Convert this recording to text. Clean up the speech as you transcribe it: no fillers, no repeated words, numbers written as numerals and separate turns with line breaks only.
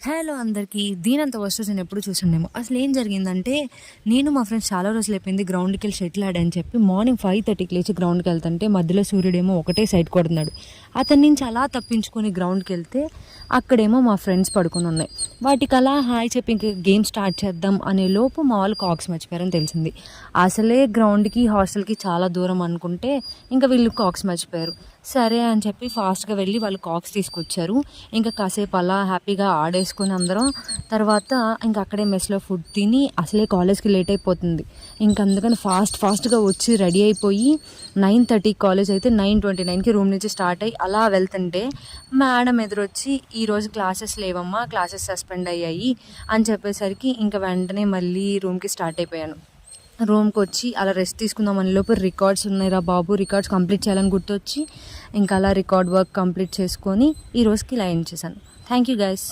Hello అందరికీ. దీనంత వస్తువుస్ నేను ఎప్పుడు చూసుండేమో. అసలు ఏం జరిగిందంటే, నేను మా ఫ్రెండ్స్ చాలా రోజులు అయిపోయింది గ్రౌండ్‌కెళ్ళి షటిల్ ఆడని చెప్పి మార్నింగ్ 5:30కి లేచి గ్రౌండ్‌కి వెళ్తుంటే మధ్యలో సూర్యుడేమో ఒకటే సైడ్ కొడుతున్నాడు. అతని నుంచి అలా తప్పించుకొని గ్రౌండ్‌కి వెళ్తే అక్కడేమో మా ఫ్రెండ్స్ పడుకొని ఉన్నాయి. వాటికి అలా హాయ్ చెప్పి ఇంక గేమ్ స్టార్ట్ చేద్దాం అనే లోపు మా వాళ్ళు కాక్స్ మర్చిపోయారని తెలిసింది. అసలే గ్రౌండ్‌కి హాస్టల్‌కి చాలా దూరం అనుకుంటే ఇంకా వీళ్ళు కాక్స్ మర్చిపోయారు. సరే అని చెప్పి ఫాస్ట్‌గా వెళ్ళి వాళ్ళు కాక్స్ తీసుకొచ్చారు. ఇంకా కాసేపు అలా హ్యాపీగా ఆడేసుకొని అందరం తర్వాత ఇంక అక్కడే మెస్‌లో ఫుడ్ తిని అసలే కాలేజ్‌కి లేట్ అయిపోతుంది. ఇంక అందుకని ఫాస్ట్‌గా వచ్చి రెడీ అయిపోయి 9:30 కాలేజ్ అయితే 9:29కి రూమ్ నుంచి స్టార్ట్ అయ్యి అలా వెళ్తుంటే మేడం ఎదురొచ్చి ఈరోజు క్లాసెస్ లేవమ్మా, క్లాసెస్ సస్పెండ్ అయ్యాయి అని చెప్పేసరికి ఇంక వెంటనే మళ్ళీ రూమ్‌కి స్టార్ట్ అయిపోయాను. రూమ్కి వచ్చి అలా రెస్ట్ తీసుకుందాం అని లోపు రికార్డ్స్ ఉన్నాయిరా బాబు, రికార్డ్స్ కంప్లీట్ చేయాలని గుర్తొచ్చి ఇంకా అలా రికార్డ్ వర్క్ కంప్లీట్ చేసుకొని ఈ రోజుకి ఇలా ఎండ్ చేశాను. Thank you guys.